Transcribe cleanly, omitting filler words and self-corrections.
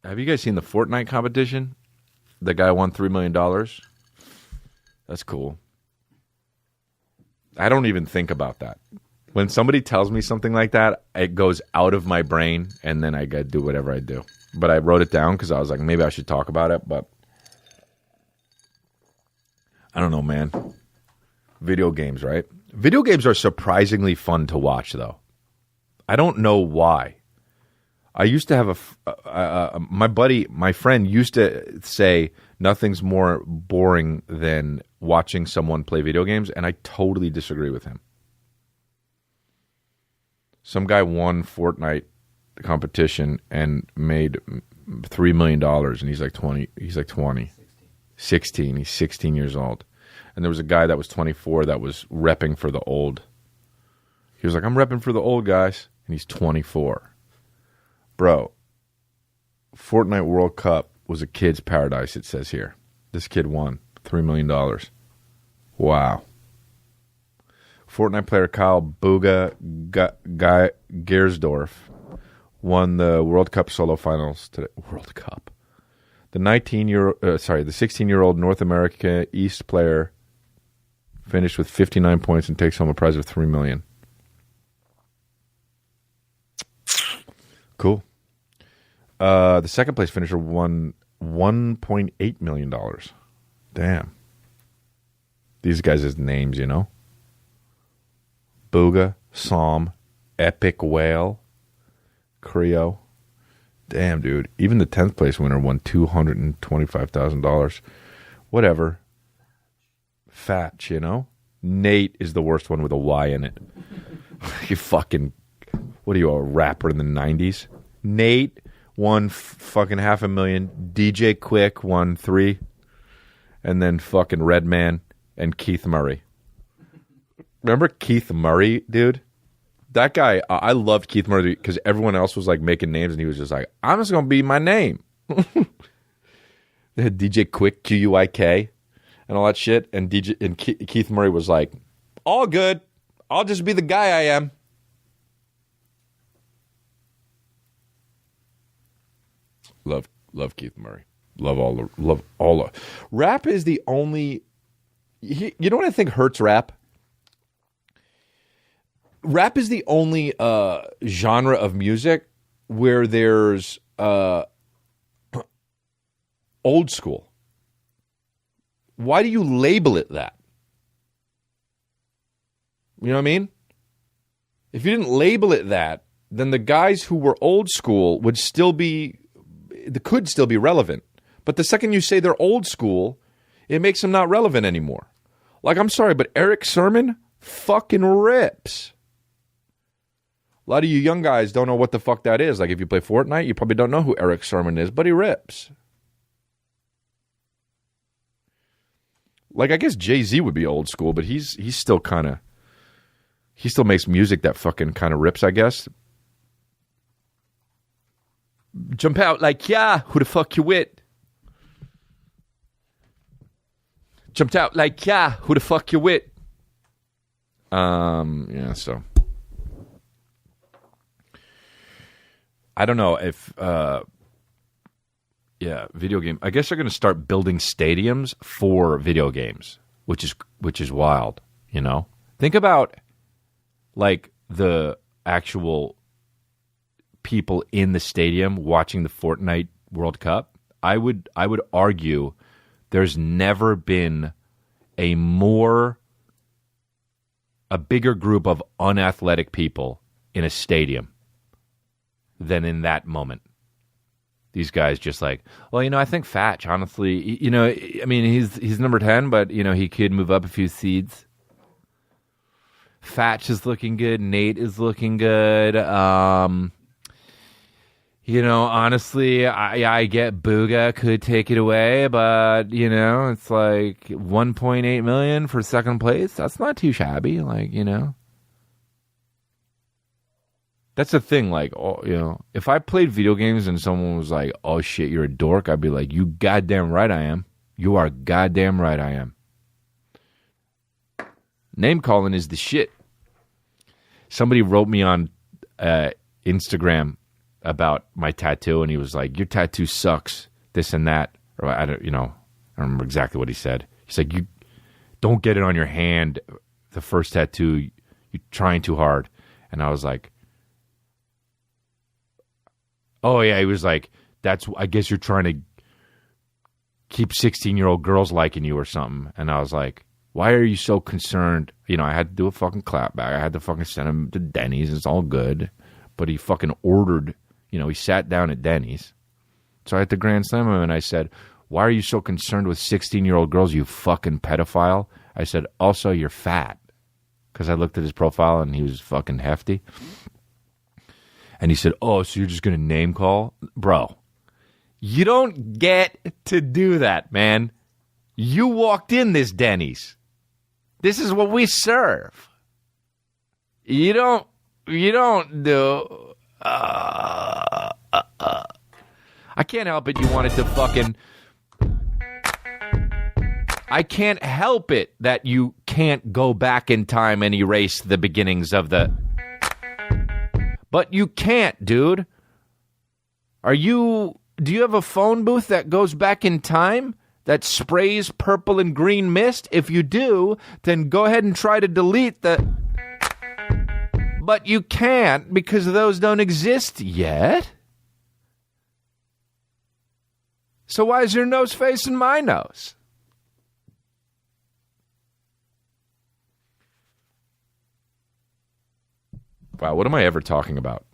Have you guys seen the Fortnite competition? The guy won $3 million. That's cool. I don't even think about that. When somebody tells me something like that, it goes out of my brain, and then I gotta do whatever I do. But I wrote it down because I was like, maybe I should talk about it, but I don't know, man. Video games, right? Video games are surprisingly fun to watch, though. I don't know why. I used to have my friend used to say nothing's more boring than watching someone play video games, and I totally disagree with him. Some guy won Fortnite competition and made $3 million, and he's like 20. He's like 20. 16. He's 16 years old. And there was a guy that was 24 that was repping for the old. He was like, I'm repping for the old guys. And he's 24. Bro, Fortnite World Cup was a kid's paradise, it says here. This kid won $3 million. Wow. Fortnite player Kyle Buga Gersdorf won the World Cup solo finals today. World Cup. The 16-year-old North America East player finished with 59 points and takes home a prize of $3 million. Cool. The second place finisher won $1.8 million. Damn. These guys' names, you know? Booga, Psalm, Epic Whale, Creo. Damn, dude. Even the 10th place winner won $225,000. Whatever. Fatch, you know? Nate is the worst one with a Y in it. You fucking... What are you, a rapper in the 90s? Nate won fucking $500,000. DJ Quick won 3. And then fucking Redman and Keith Murray. Remember Keith Murray, dude? That guy, I loved Keith Murray because everyone else was like making names and he was just like, I'm just going to be my name. They had DJ Quick, Q-U-I-K, and all that shit. And Keith Murray was like, all good. I'll just be the guy I am. Love Keith Murray. Love all. Rap is the only. You know what I think hurts rap? Rap is the only genre of music where there's old school. Why do you label it that? You know what I mean? If you didn't label it that, then the guys who were old school could still be relevant. But the second you say they're old school, it makes them not relevant anymore. Like, I'm sorry, but Eric Sermon fucking rips. A lot of you young guys don't know what the fuck that is. Like, if you play Fortnite, you probably don't know who Eric Sermon is, but he rips. Like, I guess Jay-Z would be old school, but he's still kind of... He still makes music that fucking kind of rips, I guess. Jump out like, yeah, who the fuck you with? Jumped out like, yeah, who the fuck you with? Yeah, so. I don't know if, video game. I guess they're going to start building stadiums for video games, which is wild, you know? Think about, like, the actual people in the stadium watching the Fortnite World Cup. I would argue there's never been a bigger group of unathletic people in a stadium than in that moment. These guys just like, well, you know, I think Fatch, honestly, you know, I mean, he's number 10, but, you know, he could move up a few seeds. Fatch is looking good. Nate is looking good. You know, honestly, I get Booga could take it away, but, you know, it's like $1.8 million for second place. That's not too shabby, like, you know. That's the thing, like, oh, you know, if I played video games and someone was like, oh, shit, you're a dork, I'd be like, you goddamn right I am. You are goddamn right I am. Name calling is the shit. Somebody wrote me on Instagram about my tattoo, and he was like, "Your tattoo sucks, this and that." Or I don't remember exactly what he said. He's like, "You don't get it on your hand. The first tattoo, you're trying too hard." And I was like, "Oh yeah." He was like, I guess you're trying to keep 16-year-old girls liking you or something." And I was like, "Why are you so concerned?" I had to do a fucking clapback. I had to fucking send him to Denny's. It's all good. But he fucking ordered, he sat down at Denny's. So I had to grand slam him, and I said, "Why are you so concerned with 16-year-old girls, you fucking pedophile?" I said, "Also, you're fat." Because I looked at his profile, and he was fucking hefty. And he said, "Oh, so you're just going to name call?" Bro, you don't get to do that, man. You walked in this Denny's. This is what we serve. You don't do... I can't help it. You wanted to fucking... I can't help it that you can't go back in time and erase the beginnings of the... But you can't, dude. Do you have a phone booth that goes back in time? That sprays purple and green mist? If you do, then go ahead and try to delete the... But you can't because those don't exist yet. So why is your nose facing my nose? Wow, what am I ever talking about?